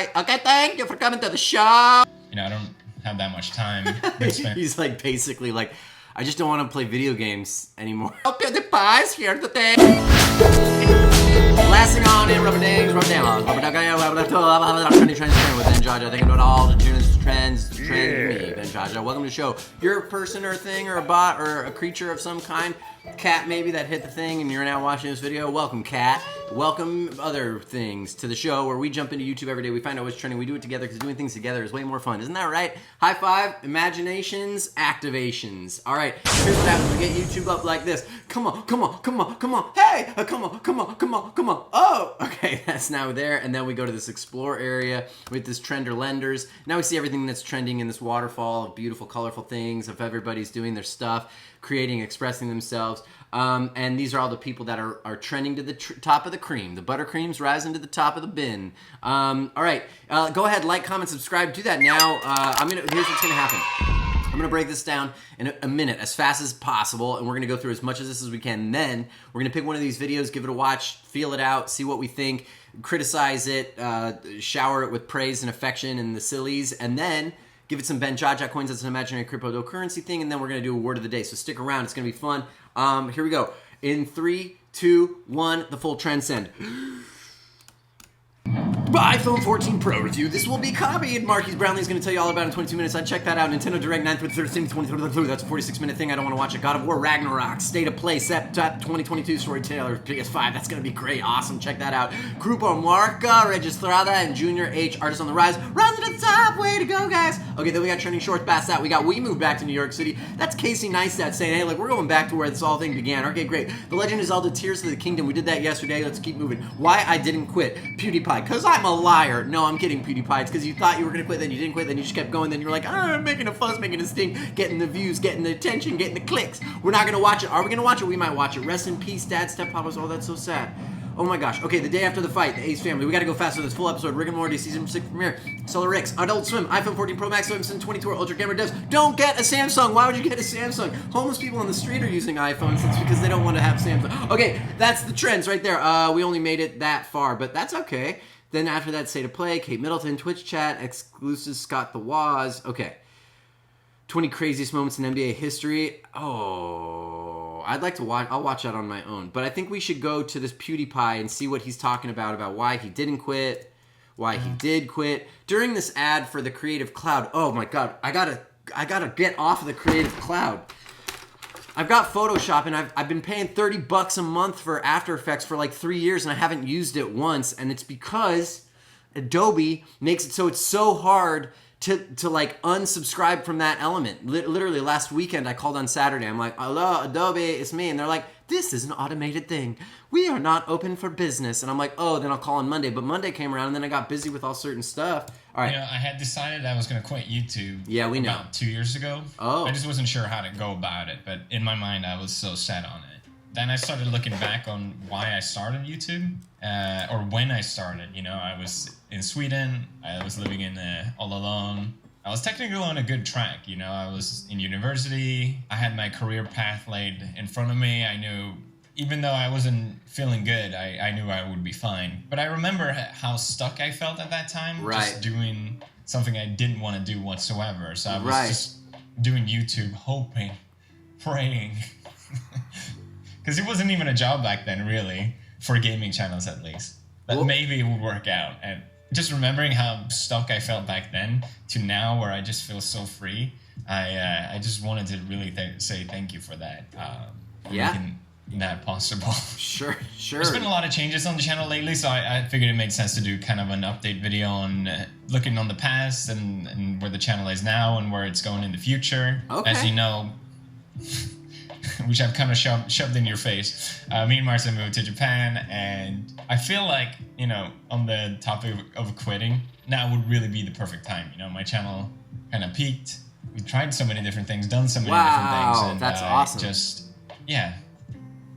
right. Okay, thank you for coming to the show. You know, I don't have that much time. He's like basically like, I just don't want to play video games anymore. PewDiePie's here today. Blasting on in rubber dings, rubber dams, trendy trends with Benjaja. Thinking about all the trends with me, Benjaja. Welcome to the show. You're a person or a thing or a bot or a creature of some kind. Cat maybe that hit the thing and you're now watching this video. Welcome, cat. Welcome other things to the show where we jump into YouTube every day. We find out what's trending. We do it together because doing things together is way more fun. Isn't that right? High five, imaginations, activations. All right, here's what happens. We get YouTube up like this. Come on, come on, come on, come on. Hey, come on, come on, come on, come on. Oh, okay, that's now there. And then we go to this explore area with this trender lenders. Now we see everything that's trending in this waterfall of beautiful, colorful things of everybody's doing their stuff, creating, expressing themselves. And these are all the people that are trending to the top of the cream. The buttercream's rising to the top of the bin. All right, go ahead, like, comment, subscribe. Do that now. Here's what's gonna happen. I'm gonna break this down in a minute, as fast as possible, and we're gonna go through as much of this as we can. Then we're gonna pick one of these videos, give it a watch, feel it out, see what we think, criticize it, shower it with praise and affection and the sillies, and then give it some Benjaja coins. That's an imaginary cryptocurrency thing, and then we're gonna do a word of the day. So stick around; it's gonna be fun. Here we go. In 3, 2, 1, the full transcend. iPhone 14 Pro review. This will be copied. Marquise Brownlee is going to tell you all about it in 22 minutes. I checked that out. Nintendo Direct 9th through 13th, 2023. That's a 46-minute thing. I don't want to watch it. God of War Ragnarok. State of Play. Sept 2022 Storyteller. PS5. That's going to be great. Awesome. Check that out. Grupo Marca Registrada and Junior H. Artist on the Rise. Rise to the top. Way to go, guys. Okay, then we got Trending Shorts. Past that, we moved back to New York City. That's Casey Neistat saying, hey, like, we're going back to where this whole thing began. Okay, great. The Legend of Zelda Tears of the Kingdom. We did that yesterday. Let's keep moving. Why I didn't quit. PewDiePie. Because I'm a liar. No, I'm kidding, PewDiePie. It's because you thought you were going to quit, then you didn't quit, then you just kept going, then you were like, I'm making a fuss, making a stink, getting the views, getting the attention, getting the clicks. We're not going to watch it. Are we going to watch it? We might watch it. Rest in peace, Dad, Step Papas. Oh, that's so sad. Oh my gosh. Okay, the day after the fight, the Ace family. We got to go fast with this full episode. Rick and Morty, season 6 premiere. Solar Ricks, Adult Swim, iPhone 14 Pro Max, Samsung 22 Ultra Camera devs. Don't get a Samsung. Why would you get a Samsung? Homeless people on the street are using iPhones. It's because they don't want to have Samsung. Okay, that's the trends right there. We only made it that far, but that's okay. Then after that, State of Play, Kate Middleton, Twitch chat, exclusive Scott the Waz. Okay. 20 craziest moments in NBA history. Oh, I'd like to watch. I'll watch that on my own. But I think we should go to this PewDiePie and see what he's talking about why he didn't quit, why he did quit. During this ad for the Creative Cloud. Oh my God, I gotta get off of the Creative Cloud. I've got Photoshop and I've been paying $30 a month for After Effects for like 3 years and I haven't used it once, and it's because Adobe makes it so it's so hard to like unsubscribe from that element. Literally last weekend I called on Saturday. I'm like, hello Adobe, it's me, and they're like, this is an automated thing. We are not open for business. And I'm like, oh, then I'll call on Monday. But Monday came around and then I got busy with all certain stuff. All right. You know, I had decided I was going to quit YouTube. Yeah, we know. About 2 years ago. Oh. I just wasn't sure how to go about it. But in my mind, I was so set on it. Then I started looking back on why I started YouTube, or when I started. You know, I was in Sweden. I was living in all alone. I was technically on a good track, you know. I was in university. I had my career path laid in front of me. I knew, even though I wasn't feeling good, I knew I would be fine. But I remember how stuck I felt at that time, right, just doing something I didn't want to do whatsoever. So I was right, just doing YouTube, hoping, praying. Because it wasn't even a job back then, really, for gaming channels at least. But maybe it would work out. And just remembering how stuck I felt back then to now where I just feel so free, I just wanted to really say thank you for that. Making that possible. Sure. There's been a lot of changes on the channel lately, so I figured it made sense to do kind of an update video on looking on the past and where the channel is now and where it's going in the future. Okay. As you know, which I've kind of shoved in your face, me and Marcia moved to Japan, and I feel like, you know, on the topic of quitting, now would really be the perfect time. You know, my channel kind of peaked. We tried so many different things, done so many different things, and that's awesome.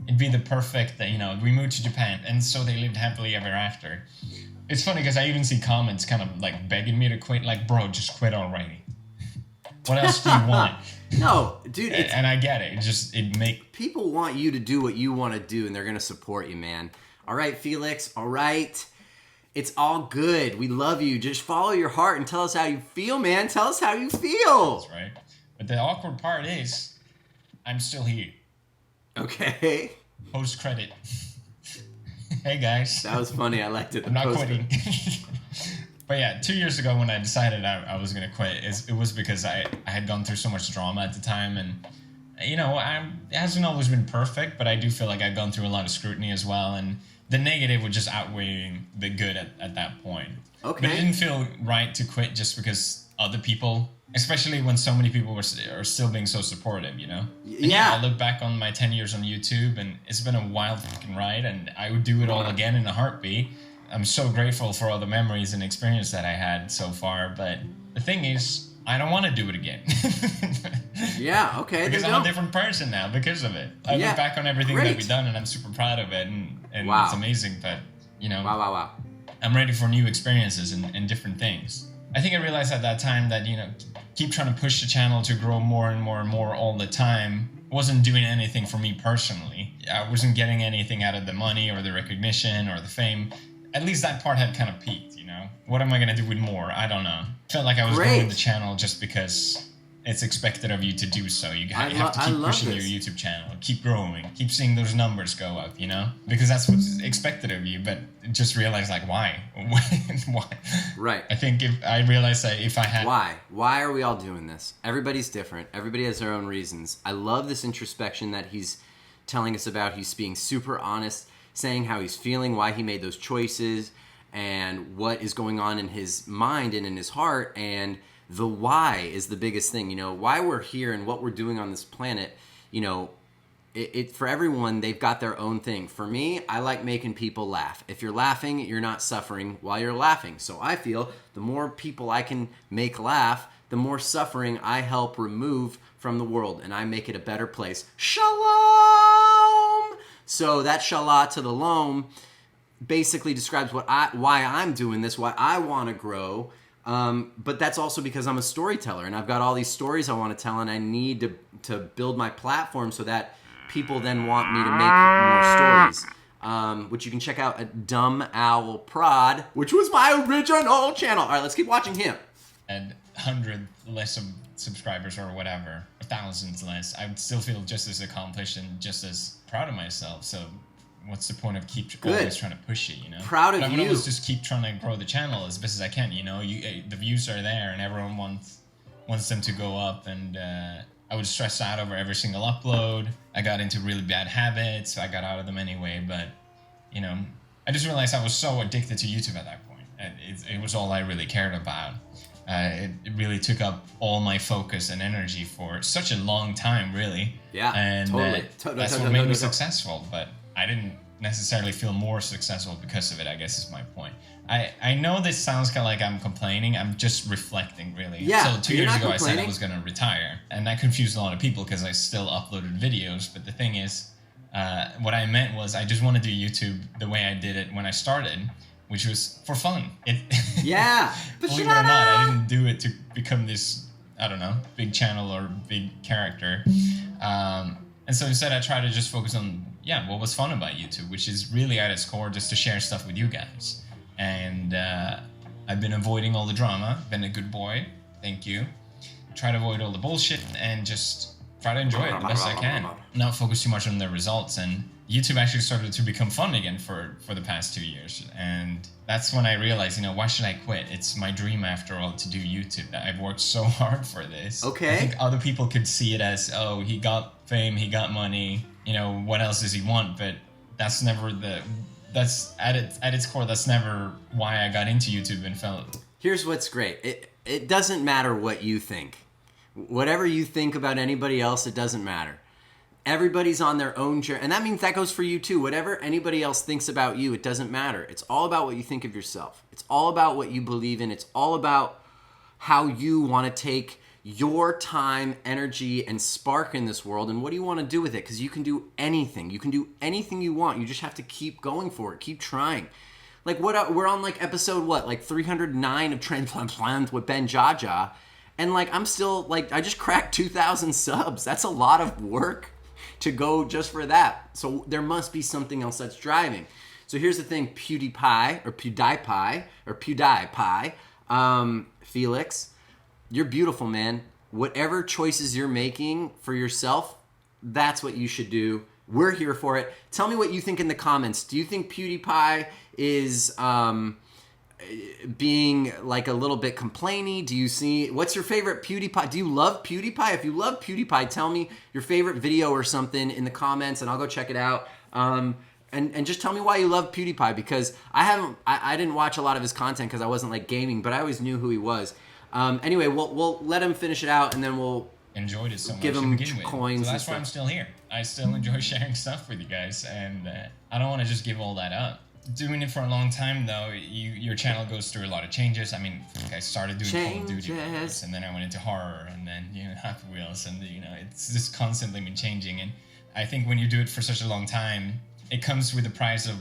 It'd be the perfect, you know, we moved to Japan, and so they lived happily ever after. It's funny because I even see comments kind of like begging me to quit, like, bro, just quit already. What else do you want? No, dude. And I get it. It make people want you to do what you want to do, and they're gonna support you, man. All right, Felix. All right. It's all good. We love you. Just follow your heart and tell us how you feel, man. Tell us how you feel. That's right. But the awkward part is, I'm still here. Okay. Post credit. Hey guys. That was funny. I liked it. I'm not quitting. But yeah, 2 years ago when I decided I was going to quit, it was because I had gone through so much drama at the time. And, you know, it hasn't always been perfect, but I do feel like I've gone through a lot of scrutiny as well. And the negative was just outweighing the good at that point. Okay. But it didn't feel right to quit just because other people, especially when so many people are still being so supportive, you know? And I look back on my 10 years on YouTube, and it's been a wild fucking ride, and I would do it all again in a heartbeat. I'm so grateful for all the memories and experience that I had so far, but the thing is, I don't want to do it again. Yeah, okay. Because I'm a different person now because of it. I look back on everything that we've done, and I'm super proud of it, and it's amazing, but, you know, Wow. I'm ready for new experiences and different things. I think I realized at that time that, you know, keep trying to push the channel to grow more and more and more all the time wasn't doing anything for me personally. I wasn't getting anything out of the money or the recognition or the fame. At least that part had kind of peaked, you know? What am I going to do with more? I don't know. Felt like I was growing the channel just because it's expected of you to do so. You have to keep pushing your YouTube channel, keep growing, keep seeing those numbers go up, you know? Because that's what's expected of you, but just realize, like, why? Why? Right. I think I realized that if I had... Why are we all doing this? Everybody's different. Everybody has their own reasons. I love this introspection that he's telling us about. He's being super honest, saying how he's feeling, why he made those choices, and what is going on in his mind and in his heart, and the why is the biggest thing. You know, why we're here and what we're doing on this planet, you know, for everyone, they've got their own thing. For me, I like making people laugh. If you're laughing, you're not suffering while you're laughing. So I feel the more people I can make laugh, the more suffering I help remove from the world, and I make it a better place. Shalom! So that shalom to the loam basically describes why I'm doing this, why I want to grow. But that's also because I'm a storyteller, and I've got all these stories I want to tell, and I need to build my platform so that people then want me to make more stories. Which you can check out at Dumb Owl Prod, which was my original channel. All right, let's keep watching him. And 100 less of subscribers or whatever, thousands less, I would still feel just as accomplished and just as proud of myself. So what's the point of always trying to push it, you know? Proud of you. I would you. always just keep trying to grow the channel as best as I can, you know? The views are there, and everyone wants them to go up, and I would stress out over every single upload. I got into really bad habits, so I got out of them anyway, but, you know, I just realized I was so addicted to YouTube at that point. It was all I really cared about. It really took up all my focus and energy for such a long time, really. Yeah, and totally. That's what made me successful, but I didn't necessarily feel more successful because of it, I guess is my point. I know this sounds kind of like I'm complaining. I'm just reflecting, really. Yeah, so 2 years ago, I said I was going to retire, and that confused a lot of people because I still uploaded videos. But the thing is, what I meant was I just want to do YouTube the way I did it when I started, which was for fun. Yeah. Believe it or not, I didn't do it to become this, I don't know, big channel or big character. And so instead I tried to just focus on, what was fun about YouTube, which is really at its core just to share stuff with you guys. And I've been avoiding all the drama, been a good boy, thank you. Try to avoid all the bullshit and just try to enjoy it the best I can. Not focus too much on the results, and YouTube actually started to become fun again for the past 2 years. And that's when I realized, why should I quit? It's my dream after all to do YouTube. I've worked so hard for this. Okay. I think other people could see it as, oh, he got fame, he got money, what else does he want? But that's never that's at its core, that's never why I got into YouTube and felt. Here's what's great. It doesn't matter what you think. Whatever you think about anybody else, it doesn't matter. Everybody's on their own journey, and that means that goes for you too. Whatever anybody else thinks about you, it doesn't matter. It's all about what you think of yourself. It's all about what you believe in. It's all about how you want to take your time, energy, and spark in this world, and what do you want to do with it? Because you can do anything. You can do anything you want. You just have to keep going for it. Keep trying. Like we're on episode 309 of Transplant with Benjaja, and I'm still I just cracked 2,000 subs. That's a lot of work to go just for that. So there must be something else that's driving. So here's the thing, PewDiePie, Felix, you're beautiful, man. Whatever choices you're making for yourself, that's what you should do. We're here for it. Tell me what you think in the comments. Do you think PewDiePie is being like a little bit complainy? Do you see, what's your favorite PewDiePie? Do you love PewDiePie? If you love PewDiePie, tell me your favorite video or something in the comments and I'll go check it out. And just tell me why you love PewDiePie, because I didn't watch a lot of his content because I wasn't like gaming, but I always knew who he was. Anyway, we'll let him finish it out and then we'll enjoyed it so much give to him begin with. coins. So that's why I'm still here. I still enjoy sharing stuff with you guys, and I don't want to just give all that up. Doing it for a long time, though, your channel goes through a lot of changes. I mean, I started doing Call of Duty videos, and then I went into horror, and then Happy Wheels, and it's just constantly been changing. And I think when you do it for such a long time, it comes with the price of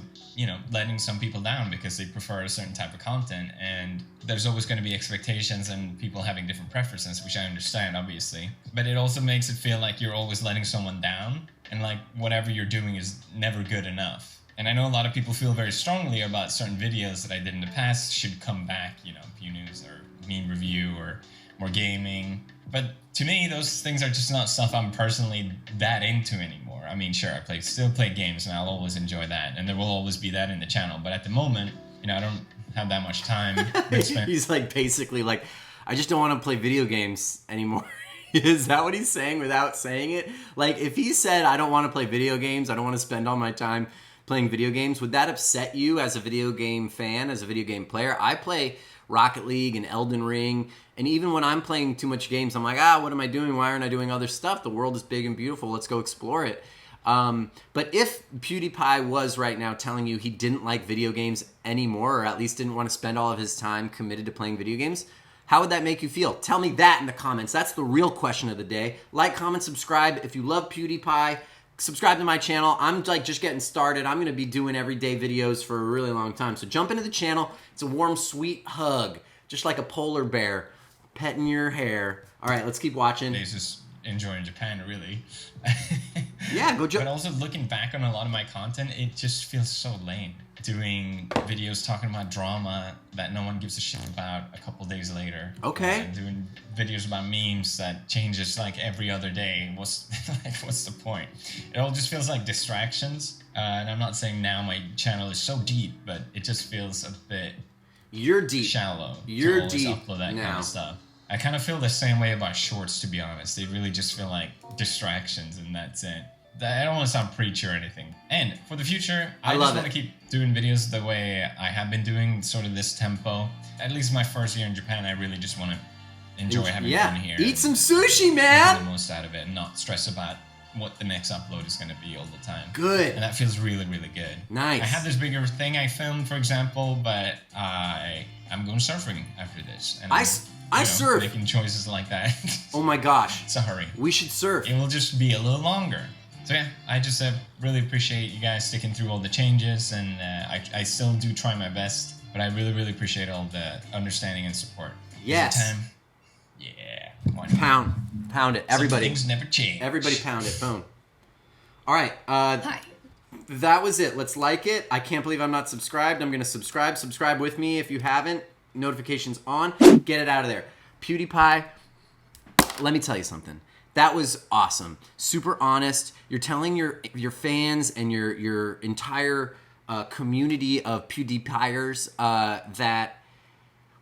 letting some people down because they prefer a certain type of content, and there's always going to be expectations and people having different preferences, which I understand, obviously. But it also makes it feel like you're always letting someone down, and like whatever you're doing is never good enough. And I know a lot of people feel very strongly about certain videos that I did in the past should come back, Pew News or Meme Review or more gaming. But to me, those things are just not stuff I'm personally that into anymore. I mean, sure, I still play games, and I'll always enjoy that, and there will always be that in the channel. But at the moment, I don't have that much time. He's like basically like, I just don't want to play video games anymore. Is that what he's saying without saying it? Like, if he said, I don't want to play video games, I don't want to spend all my time playing video games, would that upset you as a video game fan, as a video game player? I play Rocket League and Elden Ring, and even when I'm playing too much games, I'm like, what am I doing? Why aren't I doing other stuff? The world is big and beautiful. Let's go explore it. But if PewDiePie was right now telling you he didn't like video games anymore, or at least didn't want to spend all of his time committed to playing video games, how would that make you feel? Tell me that in the comments. That's the real question of the day. Like, comment, subscribe. If you love PewDiePie, subscribe to my channel. I'm like just getting started. I'm going to be doing everyday videos for a really long time. So jump into the channel. It's a warm, sweet hug, just like a polar bear petting your hair. All right, let's keep watching. He's just enjoying Japan, really. Yeah, go jump. But also looking back on a lot of my content, it just feels so lame. Doing videos talking about drama that no one gives a shit about a couple days later. Okay. Doing videos about memes that changes like every other day. What's the point? It all just feels like distractions. And I'm not saying now my channel is so deep, but it just feels a bit You're deep. Shallow. You're to deep upload that now. kind of stuff. I kind of feel the same way about shorts, to be honest. They really just feel like distractions, and that's it. I don't want to sound preachy or anything. And for the future, I just want to keep doing videos the way I have been doing, sort of this tempo. At least my first year in Japan, I really just want to enjoy having fun here. Eat some sushi, man! Get the most out of it and not stress about what the next upload is going to be all the time. Good. And that feels really, really good. Nice. I have this bigger thing I filmed, for example, but I'm going surfing after this. And I surf. Making choices like that. Oh my gosh. Sorry. We should surf. It will just be a little longer. So yeah, I just really appreciate you guys sticking through all the changes, and I still do try my best, but I really, really appreciate all the understanding and support. Yes. Is it time? Yeah. Pound it. Everybody. Some things never change. Everybody pound it. Boom. All right. Hi. That was it. Let's like it. I can't believe I'm not subscribed. I'm going to subscribe. Subscribe with me if you haven't. Notifications on. Get it out of there. PewDiePie, let me tell you something. That was awesome. Super honest. You're telling your fans and your entire community of PewDiePiers that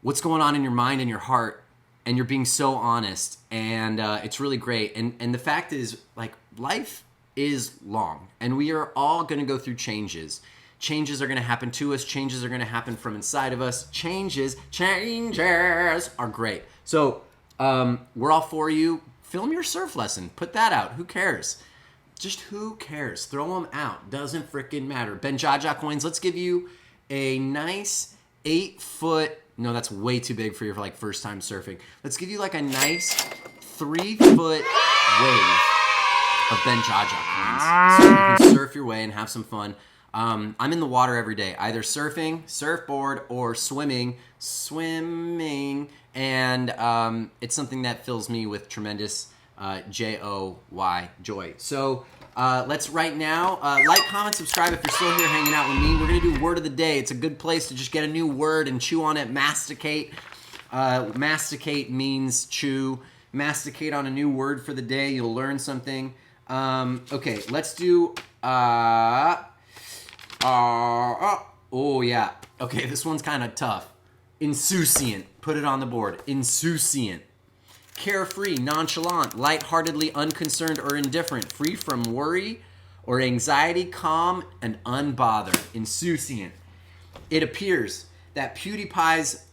what's going on in your mind and your heart, and you're being so honest, and it's really great. And the fact is, like, life is long, and we are all going to go through changes. Changes are going to happen to us. Changes are going to happen from inside of us. Changes are great. So we're all for you. Film your surf lesson. Put that out. Who cares? Just who cares? Throw them out. Doesn't freaking matter. Benjaja coins. Let's give you a nice 8-foot. No, that's way too big for your like first time surfing. Let's give you like a nice 3-foot wave of Benjaja coins, so you can surf your way and have some fun. I'm in the water every day, either surfing, surfboard, or swimming, and it's something that fills me with tremendous joy. So Let's right now like, comment, subscribe if you're still here hanging out with me. We're gonna do word of the day. It's a good place to just get a new word and chew on it. Masticate. Masticate means chew. Masticate on a new word for the day. You'll learn something. Okay, let's do. Oh yeah. Okay, this one's kind of tough. Insouciant. Put it on the board. Insouciant. Carefree, nonchalant, lightheartedly unconcerned or indifferent, free from worry or anxiety, calm and unbothered. Insouciant. It appears that PewDiePie's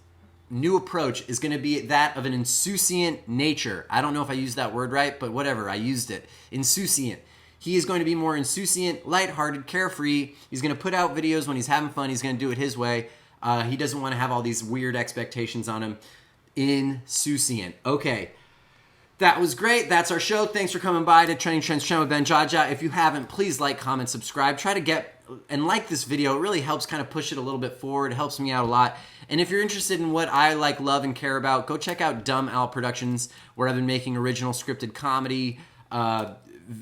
new approach is going to be that of an insouciant nature. I don't know if I used that word right, but whatever, I used it. Insouciant. He is going to be more insouciant, lighthearted, carefree. He's going to put out videos when he's having fun. He's going to do it his way. He doesn't want to have all these weird expectations on him. Insouciant. Okay. That was great. That's our show. Thanks for coming by to Trending Trends channel with Benjaja. If you haven't, please like, comment, subscribe. Try to get and like this video. It really helps kind of push it a little bit forward. It helps me out a lot. And if you're interested in what I like, love, and care about, go check out Dumb Owl Productions, where I've been making original scripted comedy,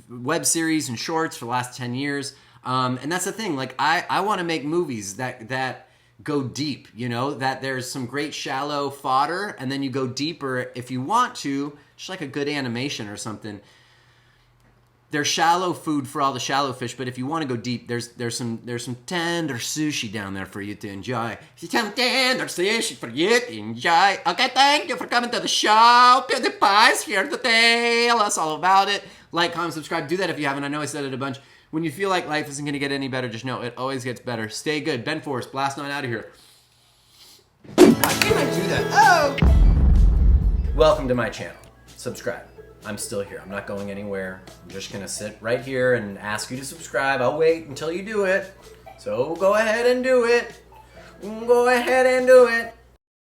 web series, and shorts for the last 10 years. And that's the thing. Like, I want to make movies that go deep, you know, that there's some great shallow fodder, and then you go deeper if you want to, just like a good animation or something. There's shallow food for all the shallow fish, but if you want to go deep, there's some tender sushi down there for you to enjoy. Some tender sushi for you to enjoy. Okay, thank you for coming to the show. PewDiePie's here to tell us all about it. Like, comment, subscribe. Do that if you haven't. I know I said it a bunch. When you feel like life isn't going to get any better, just know it always gets better. Stay good. Ben Forrest, blast on out of here. Why can't I do that? Oh! Welcome to my channel. Subscribe. I'm still here. I'm not going anywhere. I'm just going to sit right here and ask you to subscribe. I'll wait until you do it. So go ahead and do it. Go ahead and do it.